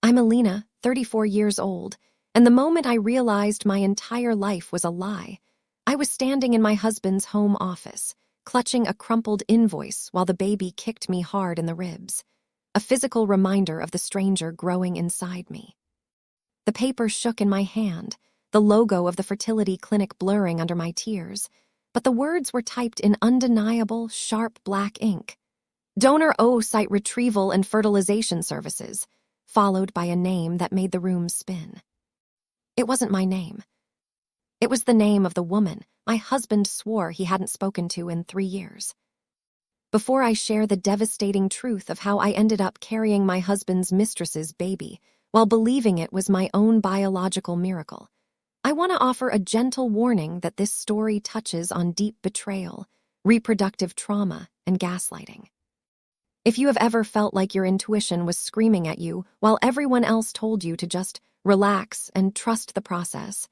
I'm Alina, 34 years old, and the moment I realized my entire life was a lie, I was standing in my husband's home office, clutching a crumpled invoice while the baby kicked me hard in the ribs, a physical reminder of the stranger growing inside me. The paper shook in my hand, the logo of the fertility clinic blurring under my tears, but the words were typed in undeniable, sharp black ink. Donor oocyte retrieval and fertilization services, followed by a name that made the room spin. It wasn't my name. It was the name of the woman my husband swore he hadn't spoken to in 3 years. Before I share the devastating truth of how I ended up carrying my husband's mistress's baby while believing it was my own biological miracle, I want to offer a gentle warning that this story touches on deep betrayal, reproductive trauma, and gaslighting. If you have ever felt like your intuition was screaming at you while everyone else told you to just relax and trust the process,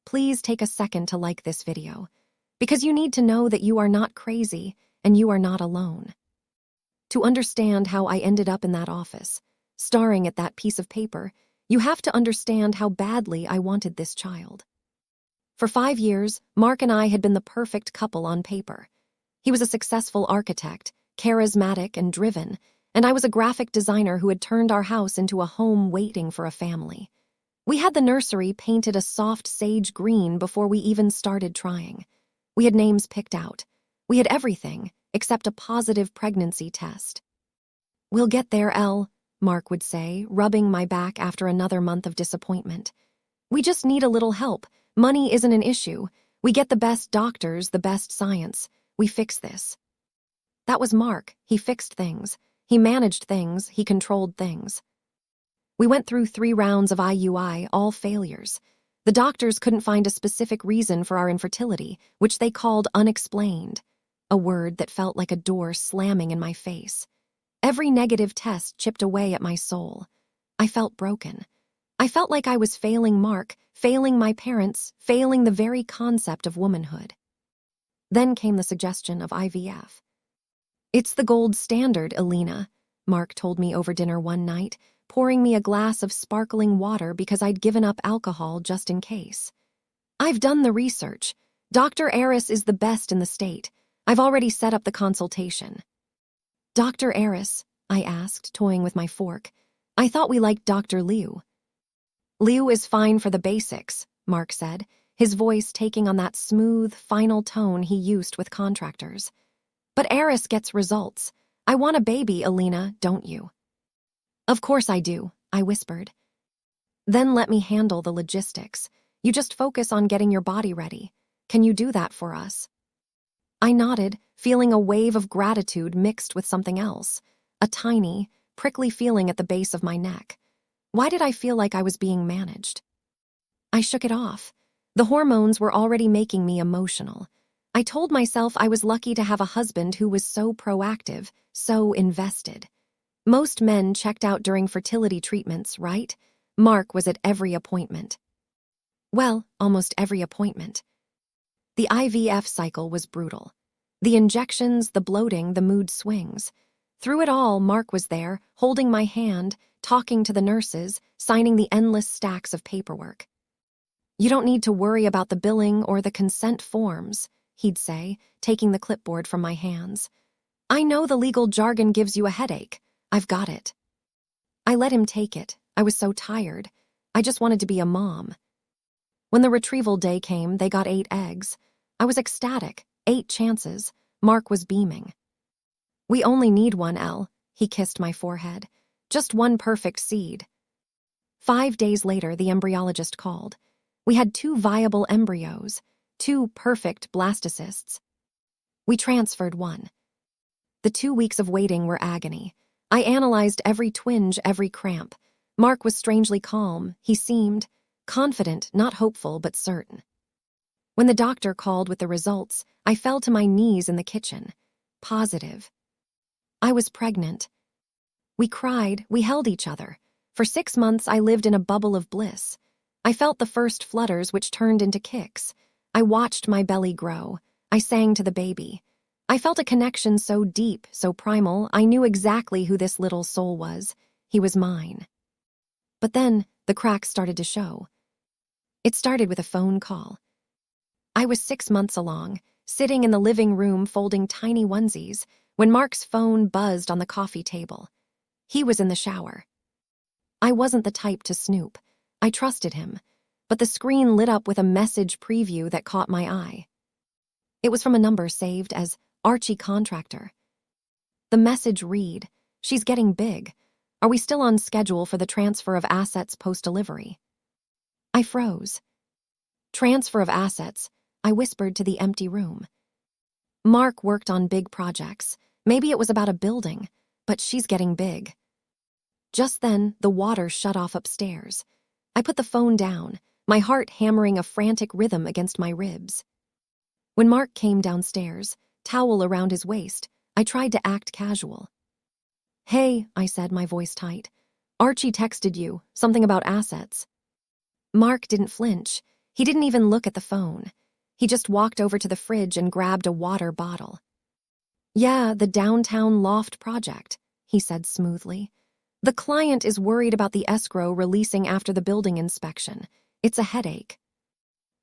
please take a second to like this video, because you need to know that you are not crazy and you are not alone. To understand how I ended up in that office, staring at that piece of paper, you have to understand how badly I wanted this child. For 5 years, Mark and I had been the perfect couple on paper. He was a successful architect, charismatic and driven, and I was a graphic designer who had turned our house into a home waiting for a family. We had the nursery painted a soft sage green before we even started trying. We had names picked out. We had everything except a positive pregnancy test. "We'll get there, Elle," Mark would say, rubbing my back after another month of disappointment. "We just need a little help. Money isn't an issue. We get the best doctors, the best science. We fix this." That was Mark. He fixed things. He managed things. He controlled things. We went through 3 rounds of IUI, all failures. The doctors couldn't find a specific reason for our infertility, which they called unexplained, a word that felt like a door slamming in my face. Every negative test chipped away at my soul. I felt broken. I felt like I was failing Mark, failing my parents, failing the very concept of womanhood. Then came the suggestion of IVF. "It's the gold standard, Alina," Mark told me over dinner one night, pouring me a glass of sparkling water because I'd given up alcohol just in case. "I've done the research. Dr. Aris is the best in the state. I've already set up the consultation." "Dr. Aris?" I asked, toying with my fork. "I thought we liked Dr. Liu." "Liu is fine for the basics," Mark said, his voice taking on that smooth, final tone he used with contractors. "But Aris gets results. I want a baby, Alina, don't you?" "Of course I do," I whispered. "Then let me handle the logistics. You just focus on getting your body ready. Can you do that for us?" I nodded, feeling a wave of gratitude mixed with something else, a tiny, prickly feeling at the base of my neck. Why did I feel like I was being managed? I shook it off. The hormones were already making me emotional. I told myself I was lucky to have a husband who was so proactive, so invested. Most men checked out during fertility treatments, right? Mark was at every appointment. Well, almost every appointment. The IVF cycle was brutal. The injections, the bloating, the mood swings. Through it all, Mark was there, holding my hand, talking to the nurses, signing the endless stacks of paperwork. "You don't need to worry about the billing or the consent forms," he'd say, taking the clipboard from my hands. "I know the legal jargon gives you a headache. I've got it." I let him take it. I was so tired. I just wanted to be a mom. When the retrieval day came, they got 8 eggs. I was ecstatic. 8 chances. Mark was beaming. "We only need 1, Elle," he kissed my forehead. "Just 1 perfect seed." 5 days later, the embryologist called. We had 2 viable embryos, 2 perfect blastocysts. We transferred 1. The 2 weeks of waiting were agony. I analyzed every twinge, every cramp. Mark was strangely calm. He seemed confident, not hopeful, but certain. When the doctor called with the results, I fell to my knees in the kitchen. Positive. I was pregnant. We cried, we held each other. For 6 months, I lived in a bubble of bliss. I felt the first flutters, which turned into kicks. I watched my belly grow. I sang to the baby. I felt a connection so deep, so primal, I knew exactly who this little soul was. He was mine. But then, the cracks started to show. It started with a phone call. I was 6 months along, sitting in the living room folding tiny onesies, when Mark's phone buzzed on the coffee table. He was in the shower. I wasn't the type to snoop. I trusted him, but the screen lit up with a message preview that caught my eye. It was from a number saved as Archie Contractor. The message read, "She's getting big. Are we still on schedule for the transfer of assets post-delivery?" I froze. Transfer of assets, I whispered to the empty room. Mark worked on big projects. Maybe it was about a building, but she's getting big. Just then, the water shut off upstairs. I put the phone down, my heart hammering a frantic rhythm against my ribs. When Mark came downstairs, towel around his waist, I tried to act casual. "Hey," I said, my voice tight. "Archie texted you, something about assets." Mark didn't flinch. He didn't even look at the phone. He just walked over to the fridge and grabbed a water bottle. "Yeah, the downtown loft project," he said smoothly. "The client is worried about the escrow releasing after the building inspection. It's a headache."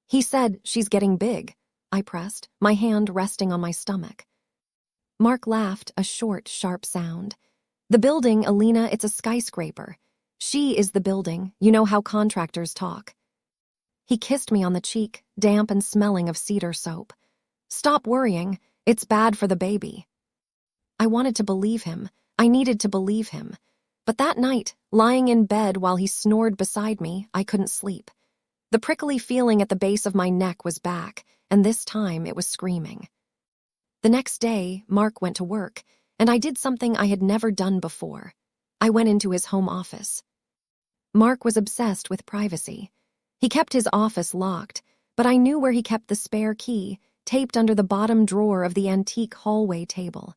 "He said she's getting big," I pressed, my hand resting on my stomach. Mark laughed, a short, sharp sound. "The building, Alina, it's a skyscraper. She is the building. You know how contractors talk." He kissed me on the cheek, damp and smelling of cedar soap. "Stop worrying. It's bad for the baby." I wanted to believe him. I needed to believe him. But that night, lying in bed while he snored beside me, I couldn't sleep. The prickly feeling at the base of my neck was back, and this time it was screaming. The next day, Mark went to work, and I did something I had never done before. I went into his home office. Mark was obsessed with privacy. He kept his office locked, but I knew where he kept the spare key, taped under the bottom drawer of the antique hallway table.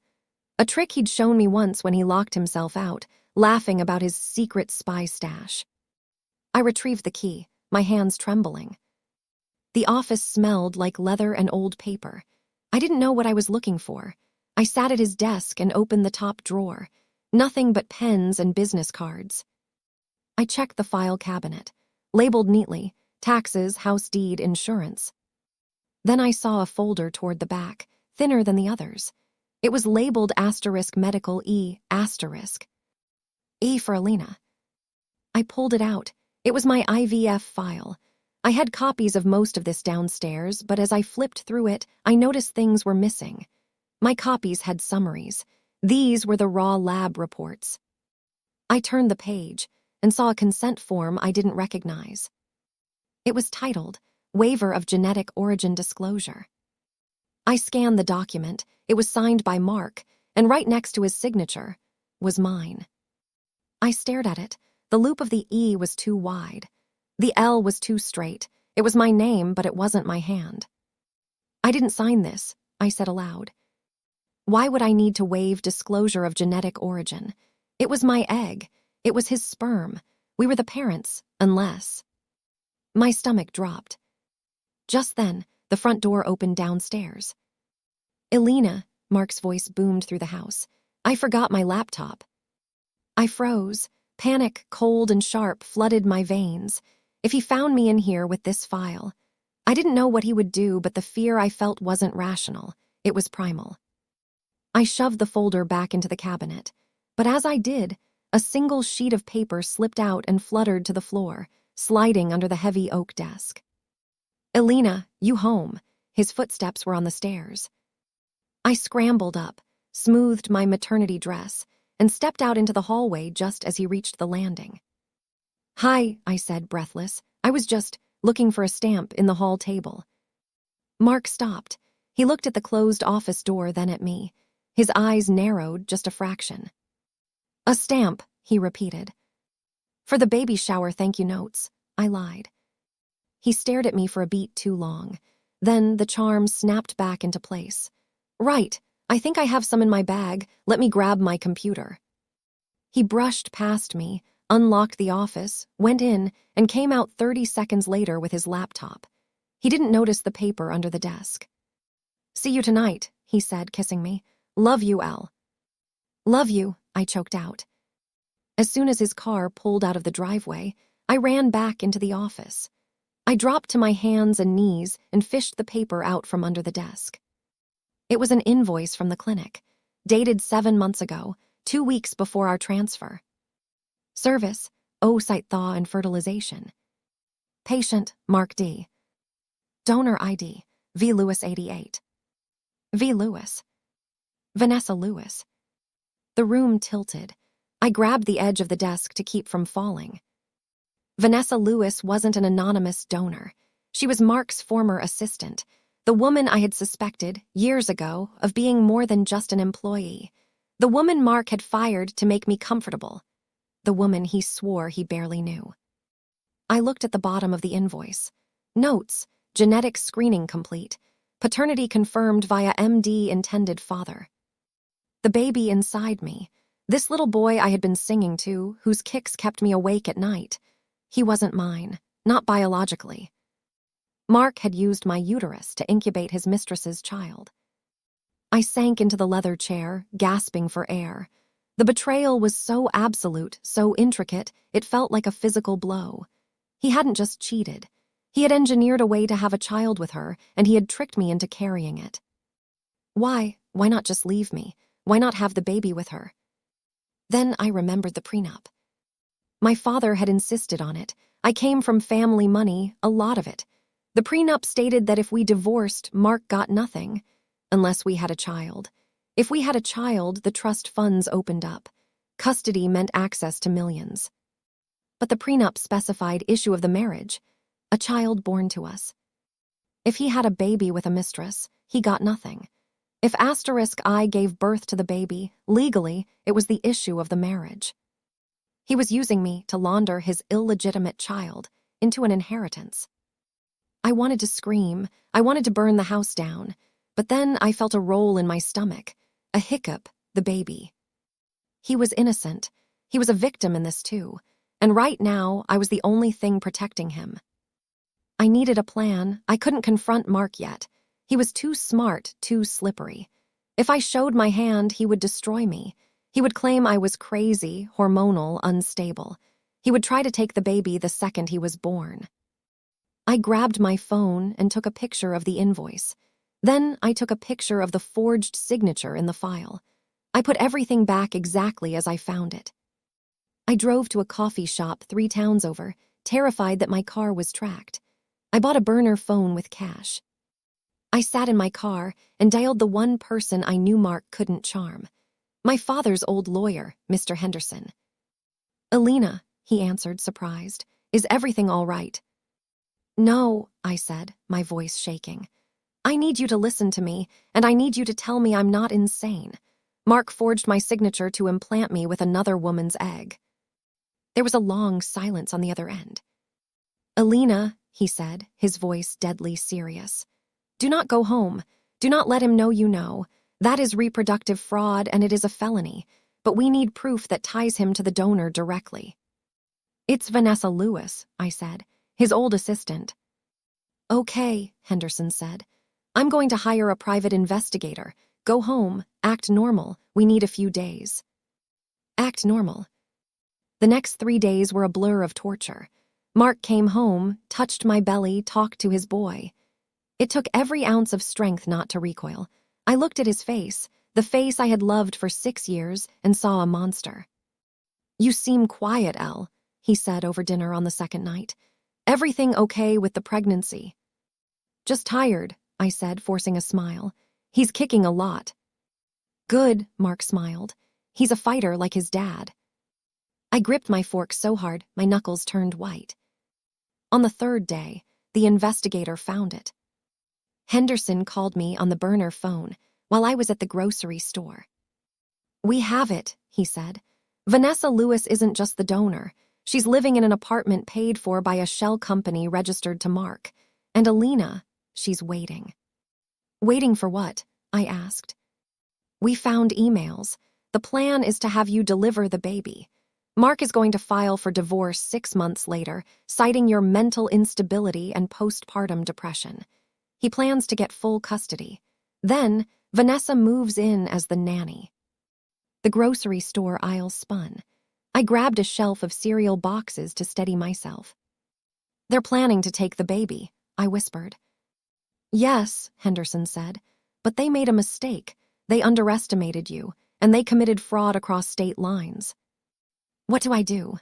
A trick he'd shown me once when he locked himself out, laughing about his secret spy stash. I retrieved the key, my hands trembling. The office smelled like leather and old paper. I didn't know what I was looking for. I sat at his desk and opened the top drawer. Nothing but pens and business cards. I checked the file cabinet, labeled neatly, taxes, house deed, insurance. Then I saw a folder toward the back, thinner than the others. It was labeled *medical E*. E for Alina. I pulled it out. It was my IVF file. I had copies of most of this downstairs, but as I flipped through it, I noticed things were missing. My copies had summaries. These were the raw lab reports. I turned the page and saw a consent form I didn't recognize. It was titled, "Waiver of Genetic Origin Disclosure." I scanned the document. It was signed by Mark, and right next to his signature was mine. I stared at it. The loop of the E was too wide. The L was too straight. It was my name, but it wasn't my hand. "I didn't sign this," I said aloud. Why would I need to waive disclosure of genetic origin? It was my egg. It was his sperm. We were the parents, unless... My stomach dropped. Just then, the front door opened downstairs. "Alina," Mark's voice boomed through the house. "I forgot my laptop." I froze. Panic, cold and sharp, flooded my veins. If he found me in here with this file, I didn't know what he would do, but the fear I felt wasn't rational. It was primal. I shoved the folder back into the cabinet, but as I did, a single sheet of paper slipped out and fluttered to the floor, sliding under the heavy oak desk. "Alina, you home." His footsteps were on the stairs. I scrambled up, smoothed my maternity dress, and stepped out into the hallway just as he reached the landing. "Hi," I said, breathless. "I was just looking for a stamp in the hall table." Mark stopped. He looked at the closed office door, then at me. His eyes narrowed just a fraction. "A stamp," he repeated. "For the baby shower thank you notes," I lied. He stared at me for a beat too long. Then the charm snapped back into place. "Right, I think I have some in my bag. Let me grab my computer." He brushed past me, unlocked the office, went in, and came out 30 seconds later with his laptop. He didn't notice the paper under the desk. "See you tonight," he said, kissing me. "Love you, Elle." "Love you," I choked out. As soon as his car pulled out of the driveway, I ran back into the office. I dropped to my hands and knees and fished the paper out from under the desk. It was an invoice from the clinic, dated 7 months ago, 2 weeks before our transfer. Service, oocyte thaw and fertilization. Patient, Mark D. Donor ID, V. Lewis 88. V. Lewis. Vanessa Lewis. The room tilted. I grabbed the edge of the desk to keep from falling. Vanessa Lewis wasn't an anonymous donor. She was Mark's former assistant, the woman I had suspected, years ago, of being more than just an employee. The woman Mark had fired to make me comfortable. The woman he swore he barely knew. I looked at the bottom of the invoice. Notes, genetic screening complete. Paternity confirmed via MD intended father. The baby inside me, this little boy I had been singing to, whose kicks kept me awake at night. He wasn't mine, not biologically. Mark had used my uterus to incubate his mistress's child. I sank into the leather chair, gasping for air. The betrayal was so absolute, so intricate, it felt like a physical blow. He hadn't just cheated. He had engineered a way to have a child with her, and he had tricked me into carrying it. Why? Why not just leave me? Why not have the baby with her? Then I remembered the prenup. My father had insisted on it. I came from family money, a lot of it. The prenup stated that if we divorced, Mark got nothing, unless we had a child. If we had a child, the trust funds opened up. Custody meant access to millions. But the prenup specified issue of the marriage, a child born to us. If he had a baby with a mistress, he got nothing. If *I gave birth to the baby, legally, it was the issue of the marriage. He was using me to launder his illegitimate child into an inheritance. I wanted to scream. I wanted to burn the house down. But then I felt a roll in my stomach, a hiccup, the baby. He was innocent. He was a victim in this too. And right now, I was the only thing protecting him. I needed a plan. I couldn't confront Mark yet. He was too smart, too slippery. If I showed my hand, he would destroy me. He would claim I was crazy, hormonal, unstable. He would try to take the baby the second he was born. I grabbed my phone and took a picture of the invoice. Then I took a picture of the forged signature in the file. I put everything back exactly as I found it. I drove to a coffee shop 3 towns over, terrified that my car was tracked. I bought a burner phone with cash. I sat in my car and dialed the one person I knew Mark couldn't charm. My father's old lawyer, Mr. Henderson. "Alina," he answered, surprised. "Is everything all right?" "No," I said, my voice shaking. "I need you to listen to me, and I need you to tell me I'm not insane. Mark forged my signature to implant me with another woman's egg." There was a long silence on the other end. "Alina," he said, his voice deadly serious. "Do not go home. Do not let him know you know. That is reproductive fraud and it is a felony, but we need proof that ties him to the donor directly." "It's Vanessa Lewis," I said, his old assistant. "Okay," Henderson said. "I'm going to hire a private investigator. Go home, act normal. We need a few days." Act normal. The next 3 days were a blur of torture. Mark came home, touched my belly, talked to his boy. It took every ounce of strength not to recoil. I looked at his face, the face I had loved for 6 years, and saw a monster. "You seem quiet, Elle," he said over dinner on the second night. "Everything okay with the pregnancy?" "Just tired," I said, forcing a smile. "He's kicking a lot." "Good," Mark smiled. "He's a fighter like his dad." I gripped my fork so hard, my knuckles turned white. On the 3rd day, the investigator found it. Henderson called me on the burner phone while I was at the grocery store. "We have it," he said. "Vanessa Lewis isn't just the donor. She's living in an apartment paid for by a shell company registered to Mark. And Alina, she's waiting." "Waiting for what?" I asked. "We found emails. The plan is to have you deliver the baby. Mark is going to file for divorce 6 months later, citing your mental instability and postpartum depression. He plans to get full custody. Then, Vanessa moves in as the nanny." The grocery store aisle spun. I grabbed a shelf of cereal boxes to steady myself. "They're planning to take the baby," I whispered. "Yes," Henderson said, "but they made a mistake. They underestimated you, and they committed fraud across state lines." "What do I do?"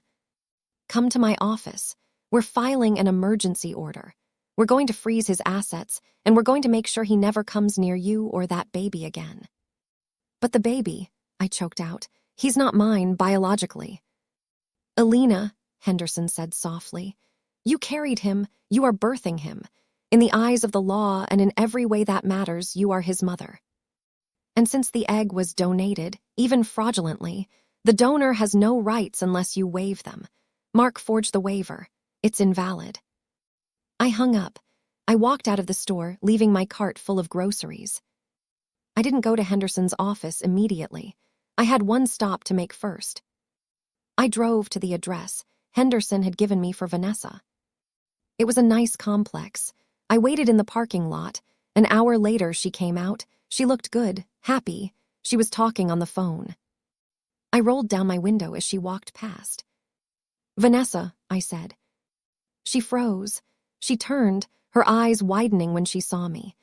"Come to my office. We're filing an emergency order. We're going to freeze his assets, and we're going to make sure he never comes near you or that baby again." "But the baby," I choked out. "He's not mine biologically." "Alina," Henderson said softly, "you carried him, you are birthing him. In the eyes of the law and in every way that matters, you are his mother. And since the egg was donated, even fraudulently, the donor has no rights unless you waive them. Mark forged the waiver. It's invalid." I hung up. I walked out of the store, leaving my cart full of groceries. I didn't go to Henderson's office immediately. I had one stop to make first. I drove to the address Henderson had given me for Vanessa. It was a nice complex. I waited in the parking lot. An hour later, she came out. She looked good, happy. She was talking on the phone. I rolled down my window as she walked past. "Vanessa," I said. She froze. She turned, her eyes widening when she saw me.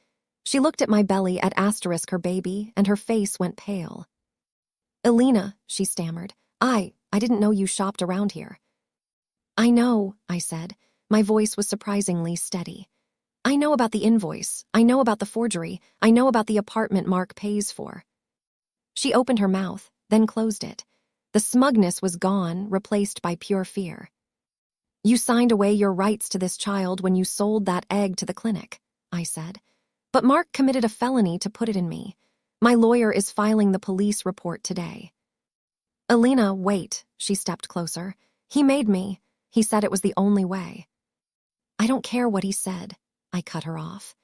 She looked at my belly at asterisk her baby, and her face went pale. "Alina," she stammered, I didn't know you shopped around here." "I know," I said. My voice was surprisingly steady. "I know about the invoice. I know about the forgery. I know about the apartment Mark pays for." She opened her mouth, then closed it. The smugness was gone, replaced by pure fear. "You signed away your rights to this child when you sold that egg to the clinic," I said. "But Mark committed a felony to put it in me. My lawyer is filing the police report today." "Alina, wait," she stepped closer. "He made me. He said it was the only way." "I don't care what he said," I cut her off.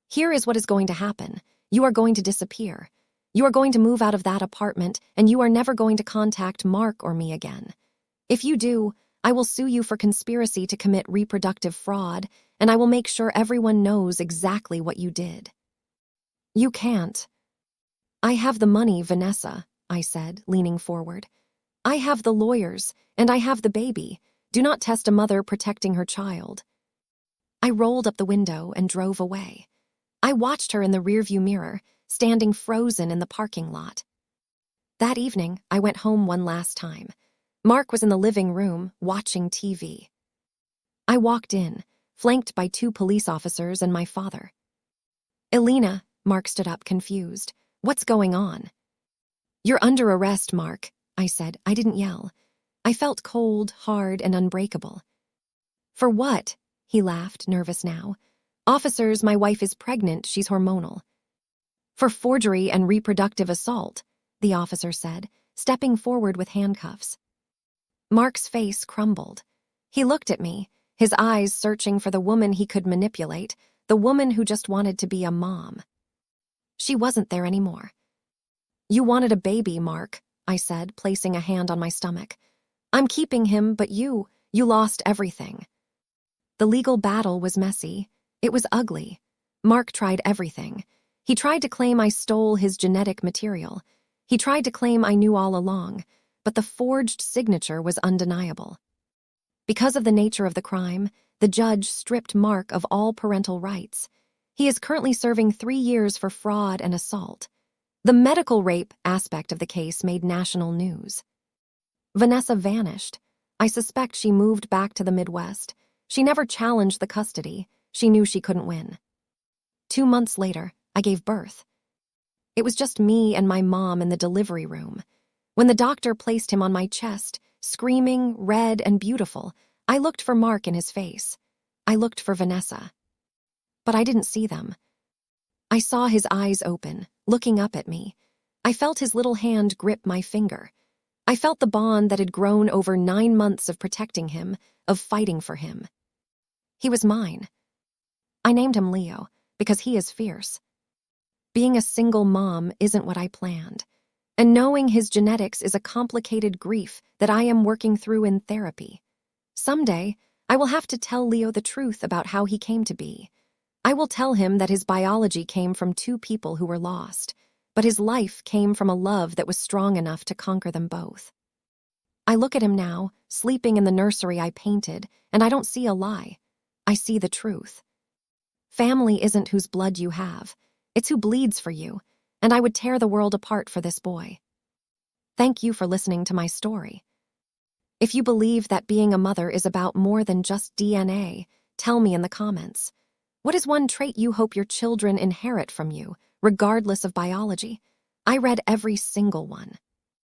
"Here is what is going to happen. You are going to disappear. You are going to move out of that apartment, and you are never going to contact Mark or me again. If you do, I will sue you for conspiracy to commit reproductive fraud, and I will make sure everyone knows exactly what you did." "You can't." "I have the money, Vanessa," I said, leaning forward. "I have the lawyers, and I have the baby. Do not test a mother protecting her child." I rolled up the window and drove away. I watched her in the rearview mirror, standing frozen in the parking lot. That evening, I went home one last time. Mark was in the living room, watching TV. I walked in, flanked by 2 police officers and my father. "Alina," Mark stood up, confused. "What's going on?" "You're under arrest, Mark," I said. I didn't yell. I felt cold, hard, and unbreakable. "For what?" He laughed, nervous now. "Officers, my wife is pregnant, she's hormonal." "For forgery and reproductive assault," the officer said, stepping forward with handcuffs. Mark's face crumbled. He looked at me, his eyes searching for the woman he could manipulate, the woman who just wanted to be a mom. She wasn't there anymore. "You wanted a baby, Mark," I said, placing a hand on my stomach. "I'm keeping him, but you lost everything." The legal battle was messy. It was ugly. Mark tried everything. He tried to claim I stole his genetic material. He tried to claim I knew all along, but the forged signature was undeniable. Because of the nature of the crime, the judge stripped Mark of all parental rights. He is currently serving 3 years for fraud and assault. The medical rape aspect of the case made national news. Vanessa vanished. I suspect she moved back to the Midwest. She never challenged the custody. She knew she couldn't win. 2 months later, I gave birth. It was just me and my mom in the delivery room. When the doctor placed him on my chest, screaming, red, and beautiful, I looked for Mark in his face. I looked for Vanessa. But I didn't see them. I saw his eyes open, looking up at me. I felt his little hand grip my finger. I felt the bond that had grown over 9 months of protecting him, of fighting for him. He was mine. I named him Leo because he is fierce. Being a single mom isn't what I planned, and knowing his genetics is a complicated grief that I am working through in therapy. Someday, I will have to tell Leo the truth about how he came to be. I will tell him that his biology came from 2 people who were lost, but his life came from a love that was strong enough to conquer them both. I look at him now, sleeping in the nursery I painted, and I don't see a lie. I see the truth. Family isn't whose blood you have. It's who bleeds for you, and I would tear the world apart for this boy. Thank you for listening to my story. If you believe that being a mother is about more than just DNA, tell me in the comments. What is one trait you hope your children inherit from you, regardless of biology? I read every single one.